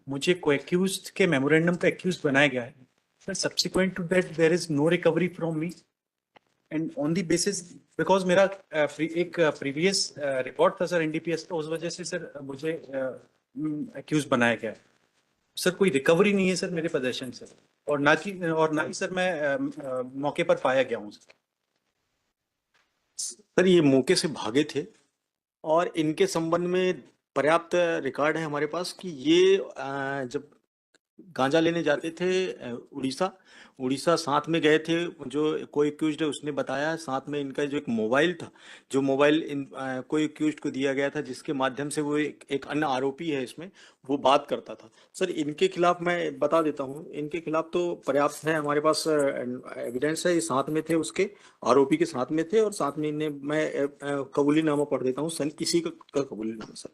मुझे को एक्यूज्ड के मेमोरेंडम पे एक्यूज्ड बनाया गया है sir. Subsequent to that there is no recovery from me and on the basis because मेरा एक प्रीवियस रिकॉर्ड था सर एनडीपीएस का, उस वजह से सर मुझे एक्यूज बनाया गया है सर। कोई रिकवरी नहीं है सर मेरे पोजेशन से, और ना ही सर मैं मौके पर पाया गया हूँ सर। सर ये मौके से भागे थे और इनके संबंध में पर्याप्त रिकॉर्ड है हमारे पास कि ये जब गांजा लेने जाते थे उड़ीसा उड़ीसा साथ में गए थे। जो कोई एक्यूज्ड है उसने बताया, साथ में इनका जो एक मोबाइल था, जो मोबाइल इन कोई एक्यूज्ड को दिया गया था, जिसके माध्यम से वो एक अन्य आरोपी है इसमें, वो बात करता था। सर इनके खिलाफ मैं बता देता हूँ, इनके खिलाफ तो पर्याप्त है हमारे पास एविडेंस है। ये साथ में थे, उसके आरोपी के साथ में थे, और साथ में इन्हें मैं कबूलीनामा पढ़ देता हूँ। सन इसी का कबूलीनामा सर।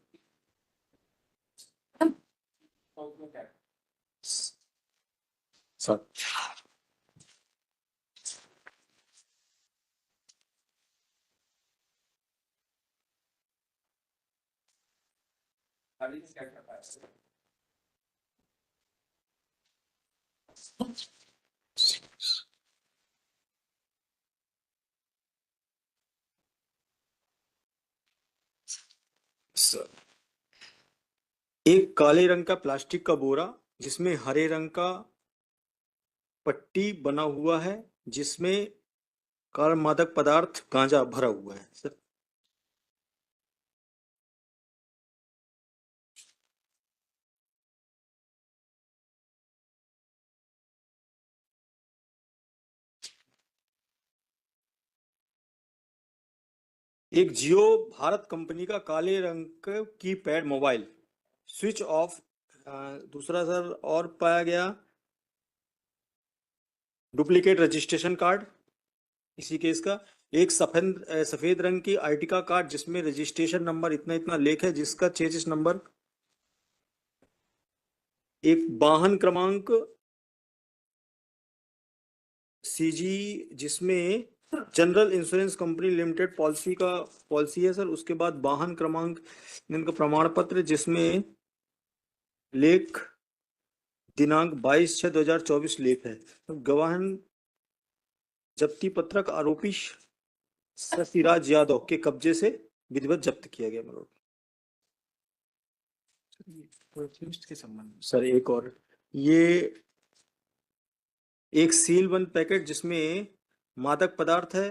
सर एक काले रंग का प्लास्टिक का बोरा जिसमें हरे रंग का पट्टी बना हुआ है, जिसमें कार मादक पदार्थ गांजा भरा हुआ है सर। एक जियो भारत कंपनी का काले रंग की पैड मोबाइल स्विच ऑफ। दूसरा सर और पाया गया डुप्लीकेट रजिस्ट्रेशन कार्ड इसी केस का। एक सफेद रंग की आर्टिका कार्ड जिसमें रजिस्ट्रेशन नंबर इतना इतना लेख है, जिसका चेसिस नंबर। एक वाहन क्रमांक सीजी जिसमें general insurance company limited policy है सर। उसके बाद वाहन क्रमांक इनका प्रमाण पत्र जिसमें लेख दिनांक 22/6/2024 लेख है। गवाहन जब्ती पत्रक आरोपी शशिराज यादव के कब्जे से विधिवत जब्त किया गया। मतलब के संबंध सर एक और, ये एक सील बंद पैकेट जिसमें मादक पदार्थ है।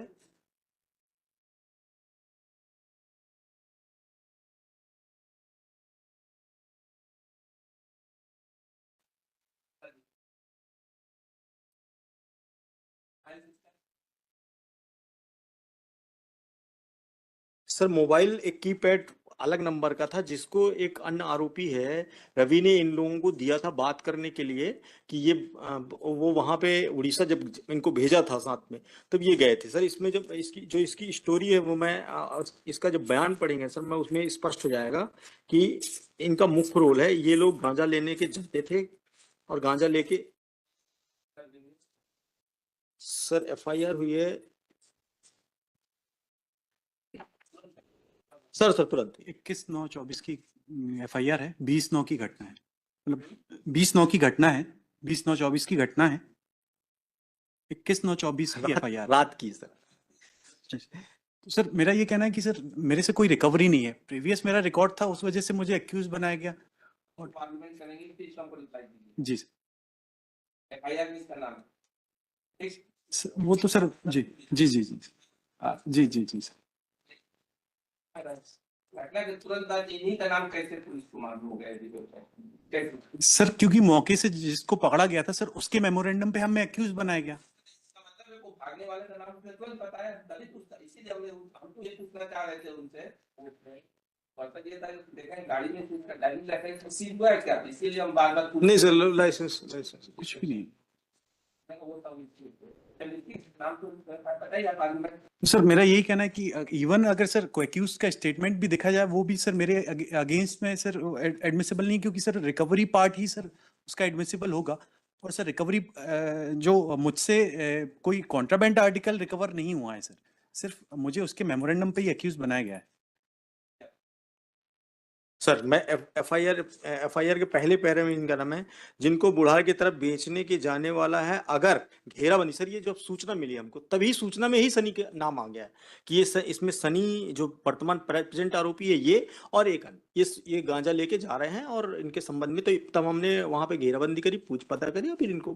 सर मोबाइल एक कीपैड अलग नंबर का था, जिसको एक अन्य आरोपी है रवि ने इन लोगों को दिया था बात करने के लिए कि ये वो वहां पे उड़ीसा जब इनको भेजा था साथ में, तब ये गए थे सर। इसमें जब इसकी स्टोरी है वो मैं इसका जब बयान पढ़ेंगे सर, मैं उसमें स्पष्ट हो जाएगा कि इनका मुख्य रोल है। ये लोग गांजा लेने के जाते थे और गांजा लेके सर एफआईआर हुई है सर तुरंत 21/9/24 की एफआईआर है। 20/9 की घटना है, मतलब 20/9 की घटना है, 20/9/24 की घटना है। 21/9/24 की एफआईआर रात की सर। तो सर मेरा ये कहना है कि सर मेरे से कोई रिकवरी नहीं है। प्रीवियस मेरा रिकॉर्ड था, उस वजह से मुझे एक्यूज बनाया गया। और जी सर, वो तो सर जी जी जी जी जी जी जी सर। सर क्योंकि मौके से जिसको पकड़ा गया था सर, उसके मेमोरेंडम पे हमें एक्यूज बनाया गया। भागने वाले का नाम उसने तुरंत बताया, तभी पूछता, इसीलिए हमको ये पूछना चाह रहे थे उनसे। मतलब ये था कि देखें गाड़ी में कुछ ड्राइविंग लाइसेंस सील हुआ है क्या, इसीलिए हम बार-बार नहीं सर, लाइसेंस कुछ भी नहीं। सर मेरा यही कहना है कि इवन अगर सर को एक्यूज का स्टेटमेंट भी देखा जाए, वो भी सर मेरे अगेंस्ट में सर एडमिसिबल नहीं, क्योंकि सर रिकवरी पार्ट ही सर उसका एडमिसिबल होगा। और सर रिकवरी जो मुझसे कोई कॉन्ट्राबैंड आर्टिकल रिकवर नहीं हुआ है सर, सिर्फ मुझे उसके मेमोरेंडम पे ही एक्यूज बनाया गया है। सर मैं एफआईआर के पहले पैरे में इनका नाम है, जिनको बुढ़ार की तरफ बेचने के जाने वाला है। अगर घेराबंदी, सर ये जब सूचना मिली हमको तभी सूचना में ही सनी का नाम आ गया है कि इसमें सनी जो वर्तमान प्रेजेंट आरोपी है ये और एक अन्य ये गांजा लेके जा रहे हैं और इनके संबंध में तो तब हमने वहां पे घेराबंदी करी, पूछ पता करी और फिर इनको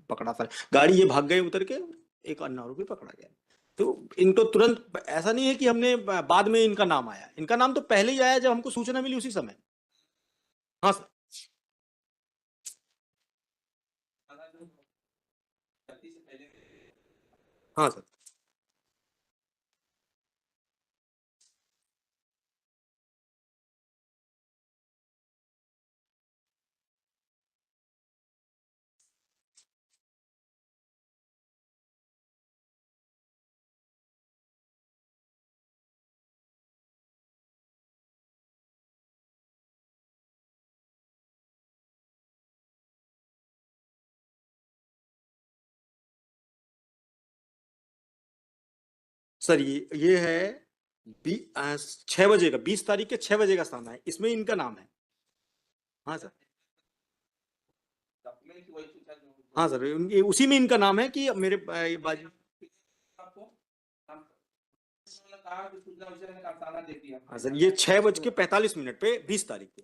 पकड़ा। सर गाड़ी ये भाग गए उतर के, एक अन्य आरोपी पकड़ा गया। तो इनको तुरंत, ऐसा नहीं है कि हमने बाद में इनका नाम आया, इनका नाम तो पहले ही आया जब हमको सूचना मिली उसी समय। हाँ सर। हाँ सर। सर ये है 6 बजे का, 20 तारीख के 6 बजे का स्थान है, इसमें इनका नाम है। हाँ सर। डॉक्यूमेंट की वही सूचना जो हाँ सर, उसी में इनका नाम है कि मेरे बाजू। आपको उन्होंने कहा कि सूचना विषय में अफसाना दे दिया। हाँ सर, ये 6:45 पे 20 तारीख को।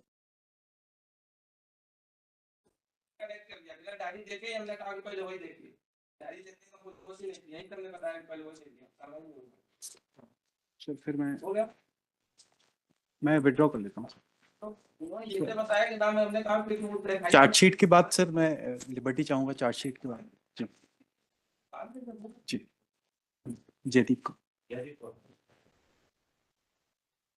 कनेक्ट कर दिया, बिना डायरी देखे ही हमने कहा कि पहले वही देखिए, डायरी देखने का कोई कोशिश नहीं की, यही हमने बताया कि पहले वही देखिए, समझ नहीं हुआ। सर फिर हो गया। मैं विड्रॉ कर लेता हूँ। तो उन्होंने ये तो बताया कि नाम हमने कहा कि वो दिखाई चार्जशीट के बाद सर मैं लिबर्टी चाहूंगा, चार्जशीट के बाद। जी बाद में जब वो- जी, जयदीप को।